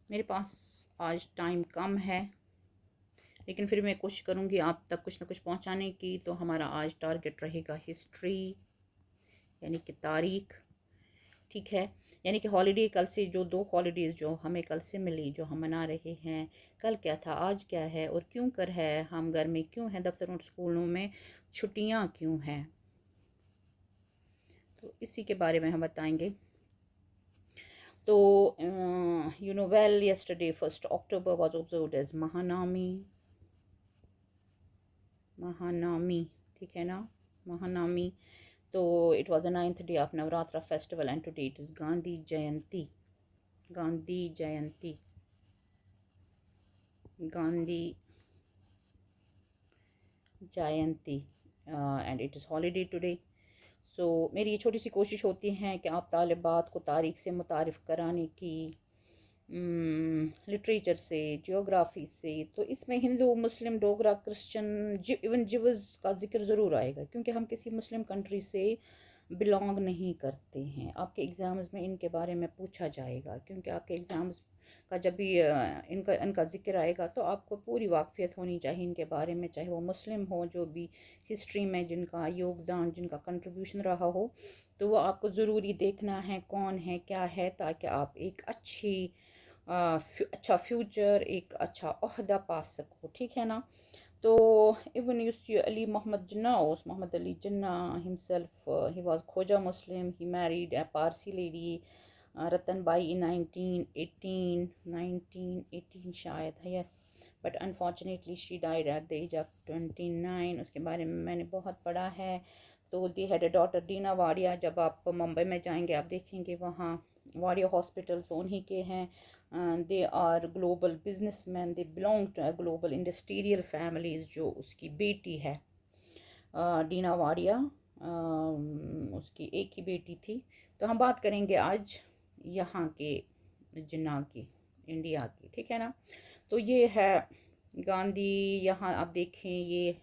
मेरे पास आज टाइम कम है, लेकिन फिर मैं कोशिश करूँगी आप तक कुछ ना कुछ पहुँचाने की। तो हमारा आज टारगेट रहेगा हिस्ट्री, यानी कि तारीख। ठीक है, यानी कि हॉलीडे कल से, जो 2 हॉलीडेज़ जो हमें कल से मिली, जो हम मना रहे हैं, कल क्या था, आज क्या है और क्यों कर है, हम घर में क्यों हैं, दफ्तरों और स्कूलों में छुट्टियां क्यों हैं, तो इसी के बारे में हम बताएंगे। तो you know well, yesterday 1st October was observed as Mahanavami. Mahanavami, ठीक है ना, महानामी। तो it was the 9th day of Navratra festival and today it is Gandhi Jayanti. Gandhi Jayanti, Gandhi Jayanti, and it is holiday today. So मेरी ये छोटी सी कोशिश होती है कि आप तालिबात को तारीख से मुतारिफ़ कराने की, लिटरेचर से, जियोग्राफी से। तो इसमें हिंदू, मुस्लिम, डोगरा, क्रिश्चियन, इवन जिवस का जिक्र ज़रूर आएगा, क्योंकि हम किसी मुस्लिम कंट्री से बिलोंग नहीं करते हैं। आपके एग्ज़ाम्स में इनके बारे में पूछा जाएगा, क्योंकि आपके एग्ज़ाम्स का जब भी इनका इनका ज़िक्र आएगा तो आपको पूरी वाक़फ़ियत होनी चाहिए इनके बारे में, चाहे वो मुस्लिम हो, जो भी हिस्ट्री में जिनका योगदान, जिनका कंट्रीब्यूशन रहा हो, तो वो आपको ज़रूरी देखना है कौन है, क्या है, ताकि आप एक अच्छा फ्यूचर, एक अच्छा ओहदा पा सको। ठीक है ना। तो even you see Ali Muhammad Jinnah, Muhammad Ali Jinnah himself, he was Khoja Muslim. He married a Parsi lady, Ratan Bai, in 1918 शायद, yes, but unfortunately she died at the age of 29। उसके बारे में मैंने बहुत पढ़ा है। तो they had a daughter Dina Wadia. जब आप मुंबई में जाएंगे आप देखेंगे वहाँ वाडिया हॉस्पिटल तो उन्हीं के हैं। They are global businessman, they belong to global industrial families. जो उसकी बेटी है डीना वाडिया, उसकी एक ही बेटी थी। तो हम बात करेंगे आज यहाँ के जिन्ना की, इंडिया की। ठीक है ना। तो ये है गांधी। यहाँ आप देखें, ये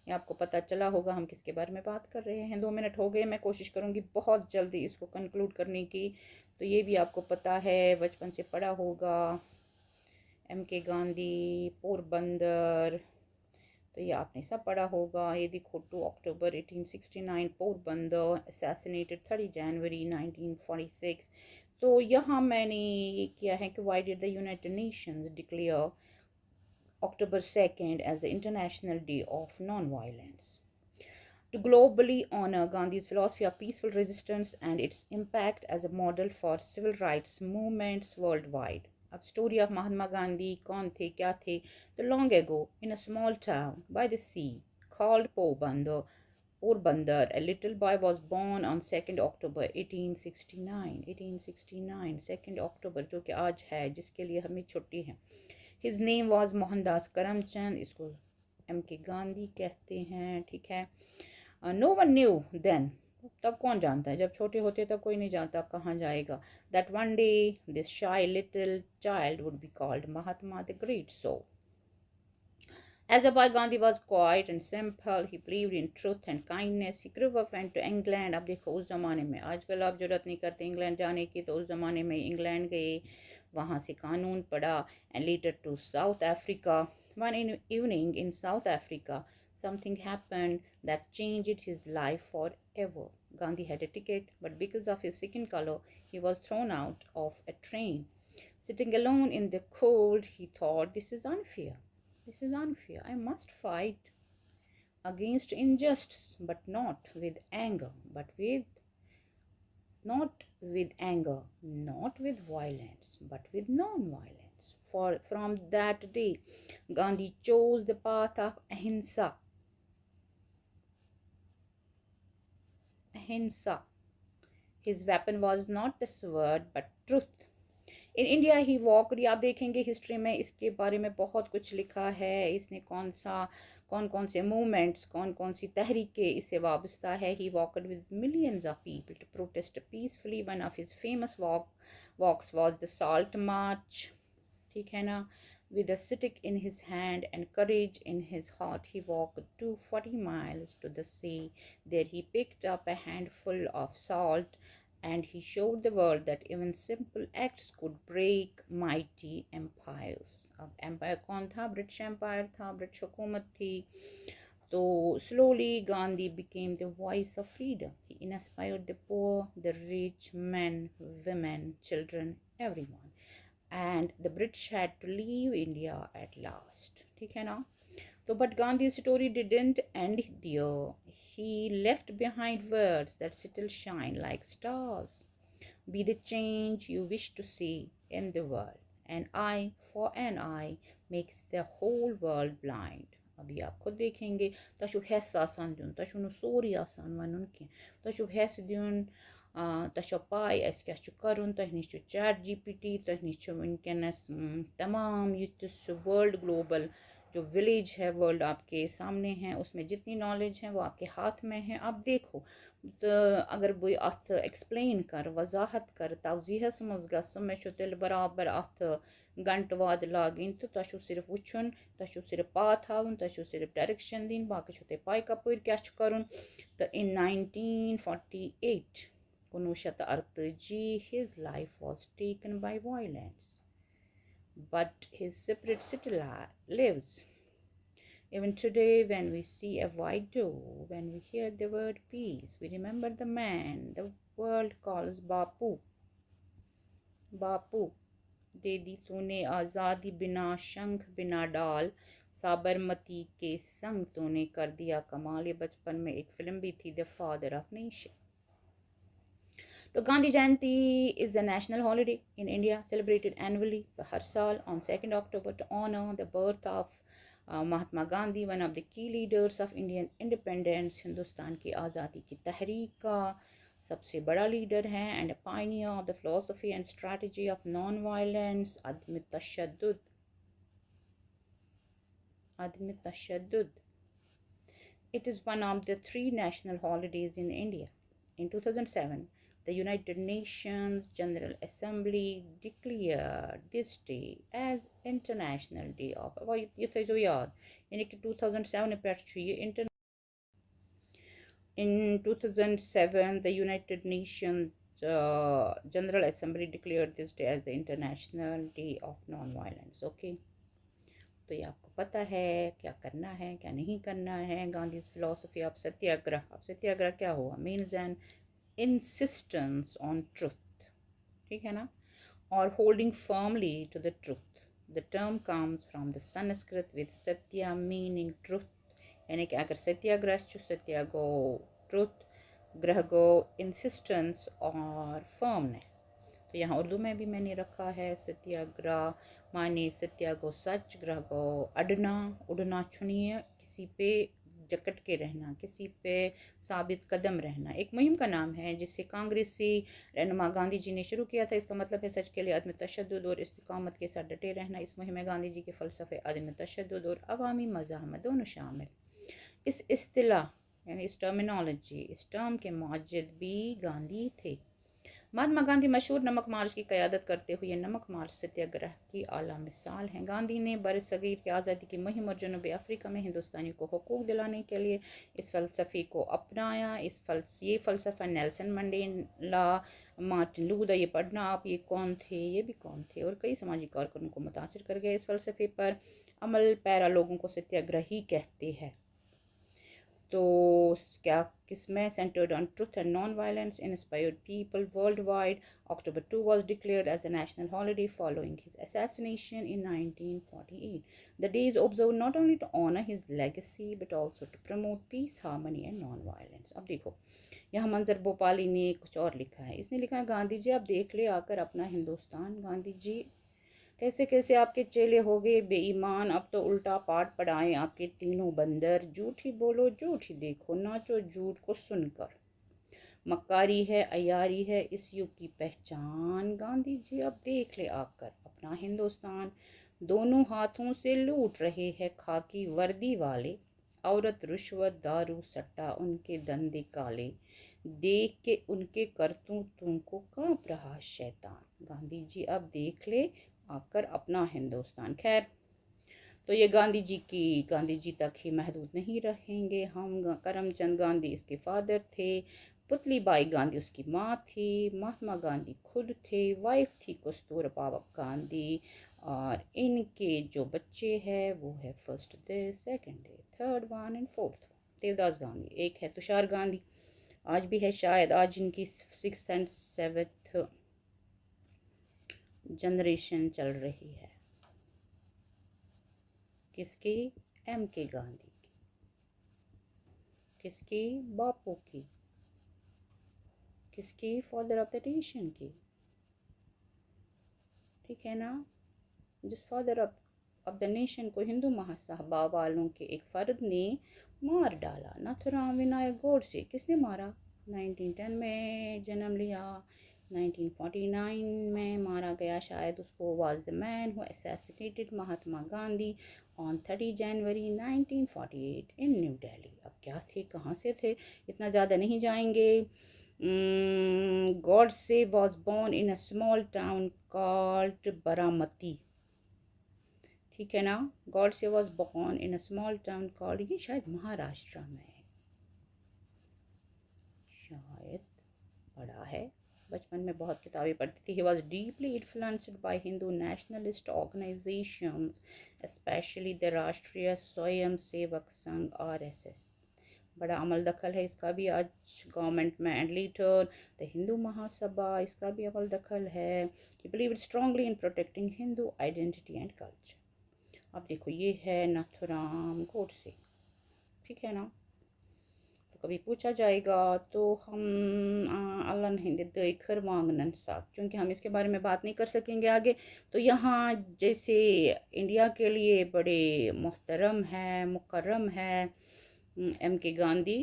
आपको पता चला होगा हम किसके बारे में बात कर रहे हैं। 2 मिनट हो गए, मैं कोशिश करूँगी बहुत जल्दी इसको कंक्लूड करने की। तो ये भी आपको पता है, बचपन से पढ़ा होगा। MK गांधी, पोरबंदर, तो ये आपने सब पढ़ा होगा। ये देखो 2 अक्टूबर 1869 पोरबंदर, असैसिनेटेड 30 जनवरी 1946। तो यहाँ मैंने ये किया है कि why did the United Nations declare October 2nd as the International Day of Non-Violence, to globally honor Gandhi's philosophy of peaceful resistance and its impact as a model for civil rights movements worldwide. अब story of Mahatma Gandhi, कौन थे, क्या थे? तो long ago, in a small town by the sea called Porbandar, a little boy was born on 2nd October 1869। 1869 2nd October, जो कि आज है, जिसके लिए हमें छुट्टी है। His name was Mohandas Karamchand, इसको MK गांधी कहते हैं। ठीक है। नो वन न्यू देन, तब कौन जानता है, जब छोटे होते तब कोई नहीं जानता कहाँ जाएगा। दैट वन डे दिस शाई little child would be called Mahatma the great. So as a boy, Gandhi was quiet and simple. He believed in truth and kindness. He grew up, went to England। अब देखो उस ज़माने में, आजकल आप जरूरत नहीं करते इंग्लैंड जाने की, तो उस ज़माने में इंग्लैंड गए, वहाँ से कानून पढ़ा, and later to South Africa। One evening in South Africa, something happened that changed his life forever। Gandhi had a ticket, but because of his skin color, he was thrown out of a train. Sitting alone in the cold, he thought, this is unfair. This is unfair. I must fight against injustice, but not with anger, but with not with anger, not with violence, but with non-violence. For from that day, Gandhi chose the path of ahimsa. Ahimsa. His weapon was not the sword, but truth. In India he walk, आप देखेंगे history में इसके बारे में बहुत कुछ लिखा है। इसने कौन कौन से मूवमेंट्स, कौन कौन सी तहरीकें इससे वाबस्ता है। He walked with millions of people to protest peacefully. One of his famous walks was the salt march. ठीक है ना। With a stick in his hand and courage in his heart, he walked 240 miles to the sea. There he picked up a handful of salt and he showed the world that even simple acts could break mighty empires. अब empire कौन था? British empire था, British हुकूमत थी. तो slowly Gandhi became the voice of freedom. He inspired the poor, the rich, men, women, children, everyone. And the British had to leave India at last. ठीक है ना? So, but Gandhi's story didn't end there. He left behind words that still shine like stars. Be the change you wish to see in the world. An eye for an eye makes the whole world blind. अभी आप खुद देखेंगे तशु हेस आसान दियुन तशु नु sorry आसान वनुन के तशु हेस दियुन तशु पाई अस क्या छु करुन तह निश छु चैट जीपीटी तह निश छु वनकनस तमाम युतस वर्ल्ड ग्लोबल जो विलेज है वर्ल्ड आपके सामने है उसमें जितनी नॉलेज है वो आपके हाथ में है. आप देखो तो अगर बह अत एक्सप्लेन कर वजाहत कर तवजीहस मज मे तेल बराबर अत गंट वाद लागन तो तह सिर्फ वुचन तह सिर्फ पा थवन तह सिर्फ डायरेक्शन दिन बाकी छो पाई कपर क्या करुन. तो इन 1948 1948 his life was taken by violence. But his spirit still lives. Even today, when we see a white door, when we hear the word peace, we remember the man the world calls Bapu. Bapu, दे दी तूने आज़ादी बिना शंख बिना डाल, साबरमती के संग तूने कर दिया कमाल. ये बचपन में एक फिल्म भी थी, द फादर ऑफ नेशन. तो गांधी जयंती is a national holiday in India, celebrated annually हर साल on 2nd October to honor the birth of Mahatma Gandhi, one of the key leaders of Indian independence. Hindustan की आज़ादी की तहरीक का सबसे बड़ा लीडर है and a pioneer of the philosophy and strategy of non-violence. Adam तशद्दुद. It is one of the 3 national holidays in India. In 2007, the United Nations General Assembly declared this day as International Day of. ये थे जो याद यानी कि 2007 पे ये in 2007 the United Nations General Assembly declared this day as the International Day of Non-Violence. Okay. तो ये आपको पता है क्या करना है क्या नहीं करना है. Gandhi's philosophy of satyagraha. अब सत्याग्रह क्या हुआ? Means an insistence on truth. ठीक है ना? और holding firmly to the truth. The term comes from the Sanskrit with satya meaning truth. यानी कि अगर सत्याग्रह सत्यागो ट्रुथ ग्रहगो इंसिस्टेंस और फर्मनेस. तो यहाँ उर्दू में भी मैंने रखा है सत्याग्रह माने सत्यागो सच ग्रह गो अडना उड़ना छुनिए किसी पे जकट के रहना किसी पे साबित कदम रहना. एक मुहिम का नाम है जिसे कांग्रेसी रहनुमा गांधी जी ने शुरू किया था. इसका मतलब है सच के लिए अदम तशद्दुद और इस्तिकामत के साथ डटे रहना. इस मुहिम में गांधी जी के फ़लसफ़े अदम तशद्दुद और अवामी मज़ाहमत दोनों शामिल. इस इस्तिलाह यानी इस टर्मिनोलॉजी इस टर्म के मौजूद भी गांधी थे. महात्मा गांधी मशहूर नमक मार्च की क़यादत करते हुए नमक मार्च सत्याग्रह की आला मिसाल हैं. गांधी ने बरसगीर की आज़ादी की मुहिम और जनूबी अफ्रीका में हिंदुस्तानियों को हुकूक दिलाने के लिए इस फ़लसफ़े को अपनाया. ये फ़लसफ़ा नेल्सन मंडेला मार्टिन लूथर ये पढ़ना आप ये कौन थे ये भी कौन थे और कई समाजी कारकुनों को मुतासिर कर गए. इस फ़लसफ़े पर अमल पैरा लोगों को सत्याग्रही कहते हैं. तो क्या किसमें centered on truth and non-violence inspired people worldwide. October 2 was declared as a national holiday following his assassination in 1948. The day is observed not only to honor his legacy but also to promote peace, harmony and non-violence. अब देखो यहाँ मंजर भोपाली ने कुछ और लिखा है. इसने लिखा है गांधी जी आप देख ले आकर अपना हिंदुस्तान. गांधी जी कैसे कैसे आपके चेले हो गए बेईमान. अब तो उल्टा पाठ पढ़ाएं आपके तीनों बंदर. झूठी बोलो झूठी देखो नाचो झूठ को सुनकर. मक्कारी है अयारी है इस युग की पहचान. गांधी जी अब देख ले आकर अपना हिंदुस्तान. दोनों हाथों से लूट रहे हैं खाकी वर्दी वाले. औरत रुश्वत दारू सट्टा उनके धंधे काले. देख के उनके करतूतों को कांप रहा शैतान. गांधी जी अब देख ले आकर अपना हिंदुस्तान. खैर तो ये गांधी जी तक ही महदूद नहीं रहेंगे हम. करमचंद गांधी इसके फादर थे. पुतली बाई गांधी उसकी माँ थी, महात्मा गांधी खुद थे, वाइफ थी कस्तूरबा गांधी, और इनके जो बच्चे हैं वो है first they, second they, third one and fourth Devdas Gandhi. एक है तुषार गांधी, आज भी है शायद, आज इनकी 6th एंड 7th जनरेशन चल रही है। किसकी? MK गांधी की। किसकी? बापू की। किसकी? फादर ऑफ द नेशन की। ठीक है ना? जिस फादर ऑफ द नेशन को हिंदू महासभा वालों के एक फर्द ने मार डाला, नाथुराम विनायक गोडसे। किसने मारा? 1910 में जन्म लिया, 1949 में मारा गया शायद उसको। Was the man who assassinated Mahatma Gandhi on 30 January 1948 in new Delhi. अब क्या थे, कहाँ से थे, इतना ज़्यादा नहीं जाएंगे। Godse was born in a small town called Baramati. ठीक है ना? Godse was born in a small town called, ये शायद महाराष्ट्र में है, शायद पढ़ा है बचपन में, बहुत किताबें पढ़ती थी। He was deeply influenced by Hindu nationalist organizations, especially the राष्ट्रीय स्वयं सेवक संघ RSS। बड़ा अमल दखल है इसका भी आज गवर्नमेंट में। And leader the Hindu Mahasabha, इसका भी अमल दखल है। ही believe strongly in protecting Hindu identity and culture. अब देखो ये है नाथुराम गोडसे। ठीक है ना? तो कभी पूछा जाएगा तो हम अल्लाह हिंद देकर मांगन साहब, क्योंकि हम इसके बारे में बात नहीं कर सकेंगे आगे। तो यहाँ जैसे इंडिया के लिए बड़े मोहतरम है, मुकर्रम है MK गांधी,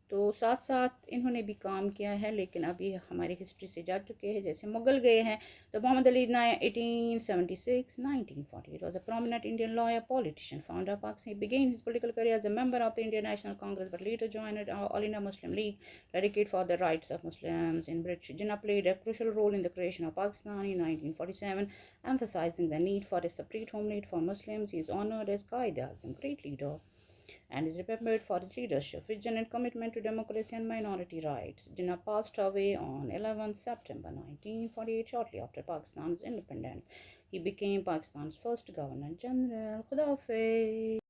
तो साथ साथ इन्होंने भी काम किया है, लेकिन अभी हमारी हिस्ट्री से जा चुके हैं। जैसे मुगल गए हैं तो Mohammad Ali 1876 1948 was a prominent Indian lawyer, politician, founder of Pakistan. He began his political career as a member of the Indian National Congress, but later joined All India Muslim League, dedicated for the rights of Muslims in British. Jinnah played a crucial role in the creation of Pakistan in 1947, emphasizing the need for a separate homeland for Muslims. He is honored as Qaid-e-Azam, great leader, and is remembered for his leadership, vision and commitment to democracy and minority rights. Jinnah passed away on 11 September 1948, shortly after Pakistan's independence. He became Pakistan's first Governor General. Khuda Hafiz.